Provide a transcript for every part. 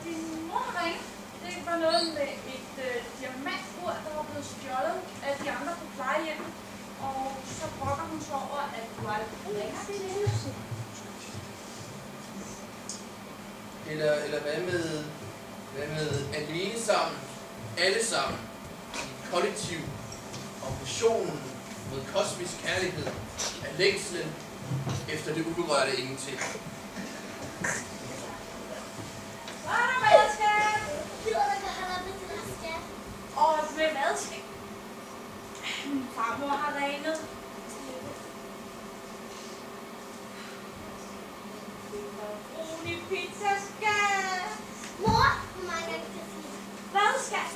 din mor har ringet. Det var noget med et diamantbur, der var blevet stjålet af de andre på plejehjem. Og så brokker hun så over, at du aldrig ringer til huset. Eller hvad med alene sammen, alle sammen, i kollektiv, operationen mod kosmisk kærlighed, af længslen efter det uberørte ingenting. Hvad er der med, skat? Gider du ikke have med til dig, skat? Og med hvad, skat? Min farmor har ringet. Rolig pizza, skat. Mor, hvor mange gange kan jeg sige? Hvad, skat?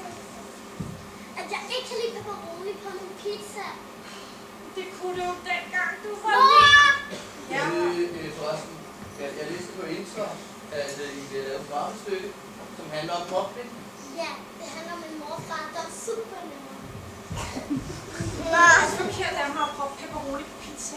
At jeg ikke kan lide pepperoni på min pizza. Det kunne du jo dengang, du var Mor! Ja, Forresten, jeg læste på Insta, at I vil lave et varmestykke, som handler om mobning. Ja, det handler om en morfar, der er super nemme. det er forkert af mig at prøve pepperoni på pizza.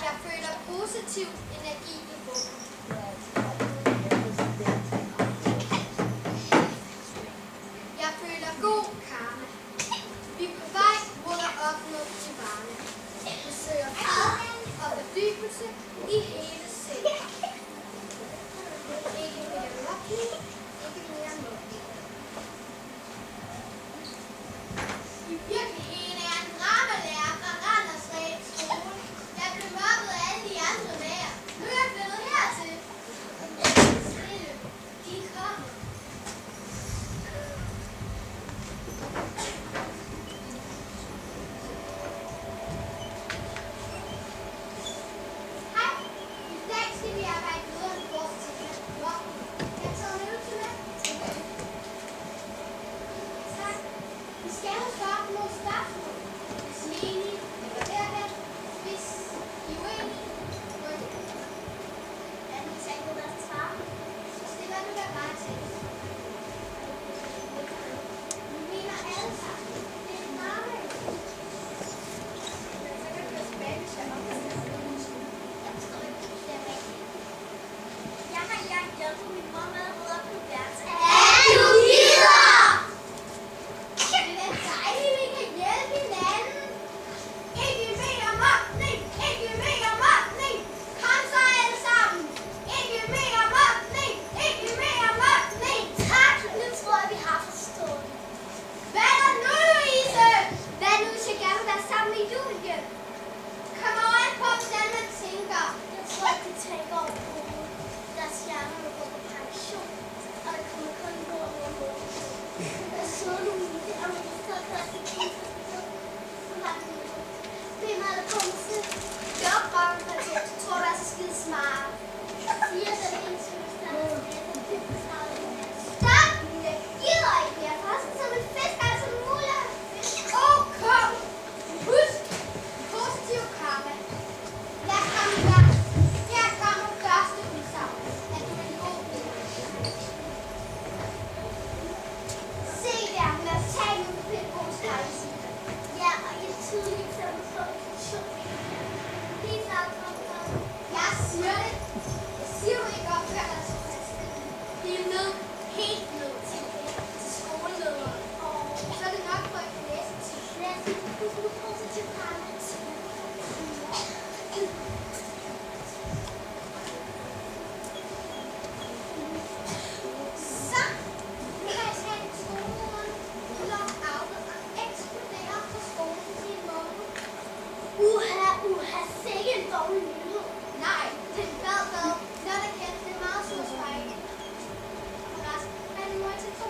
Jeg føler positiv energi i bogen. Jeg føler god karma. Vi er på vej mod at opnå til varme. Vi søger fred og fordybelse i hele sindet. Ikke mere mobning, ikke mere mobning. I virkeligheden er jeg en dramalærer fra Randers Realskole. Jeg blev mobbet af alle de andre lærere. Nu er jeg flyttet hertil. Stille. De kommer. Hej. I dag skal vi arbejde videre med vores tema. Mobning. Jeg tager en øvelse med. Tak. Vi skal have svaret på nogle spørgsmål. Hvis I er enige, går derhen. Hvis I er uenige, går I. Er du tænkt på deres svar? Så stiller du dig bare til. Vi mener alle sammen. Det er meget. Men så kan du gå tilbage, hvis jeg opdager det. Jeg tror ikke, det er rigtigt. Jeg har engang hjulpet min mor med at rydde op på værelset. Er du gider? Det er dejligt, vi kan hjælpe hinanden. Ikke mere mobning! Ikke mere mobning! Kom så alle sammen! Ikke mere mobning! Ikke mere mobning! Tak! Nu tror jeg, vi har forstået. Hvad er der nu, Louise? Hvad nu, hvis jeg gerne vil være sammen med Julie? Kom over an på, hvordan man tænker. Jeg tror ikke, de tænker over hovedet. Deres hjerner vil gå på pension, og der kommer kun hår over hovedet. Jeg så Louise, og man kan stå først i kæmpe. Det er meget komse. Jeg opbragte mig til, jeg tror, du er så skide smart. Siger den ene skuespiller. Stop! Jeg gider ikke mere. Først som en fisk, altså muligt. Okay. Husk. Positiv karma. Lad os komme i gang. Her kommer første udsagn. At du er en god ven. Se der, hun er tag nu på pædagogisk rejse. Ja, og et tydeligt eksempel på funktion. Jeg siger det. Jeg siger jo ikke op, hver dårlig nyhed. Nej, det er en fed bad. Når der kan, det er meget sur spejl. Og resten er en mor til 2.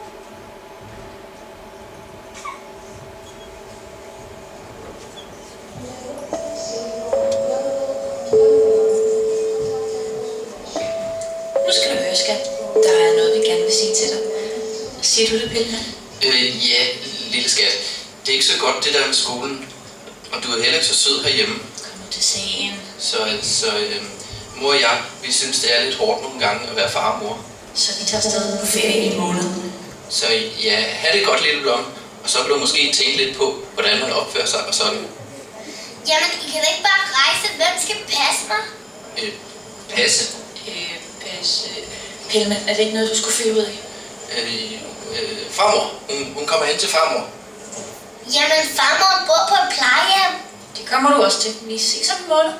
Nu skal du høre, skat. Der er noget, vi gerne vil sige til dig. Siger du det, Pelle? Ja, lille skat. Det er ikke så godt, det der med skolen. Og du er heller ikke så sød herhjemme. Kom nu til sagen. Så mor og jeg, vi synes, det er lidt hårdt nogle gange at være far og mor. Så vi tager afsted på ferie i en måned. Så ja, have det godt, lille blom. Og så vil du måske tænke lidt på, hvordan man opfører sig og sådan. Jamen, I kan da ikke bare rejse. Hvem skal passe mig? Passe. Pelle, er det ikke noget, du skulle finde ud af? Farmor. Hun kommer hen til farmor. Jamen, farmor bor på et plejehjem. Det kommer du også til. Vi ses om en måned.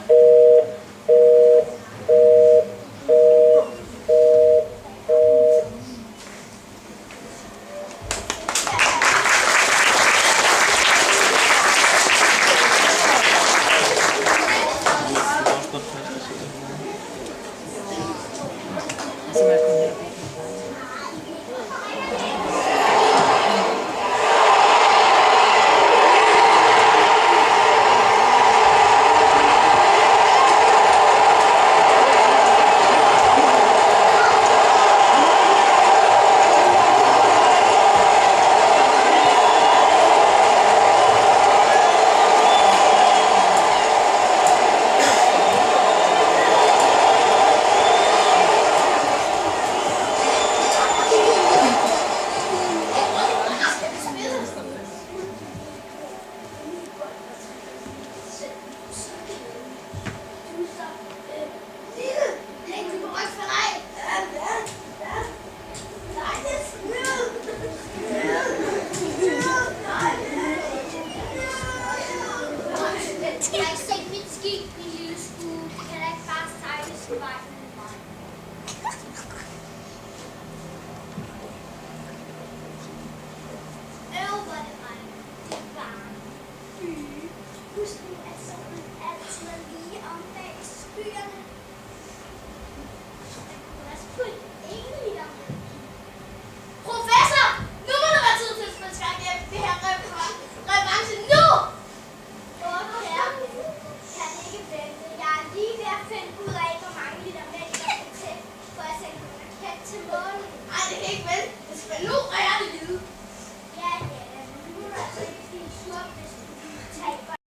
Ej, det kan ikke vente.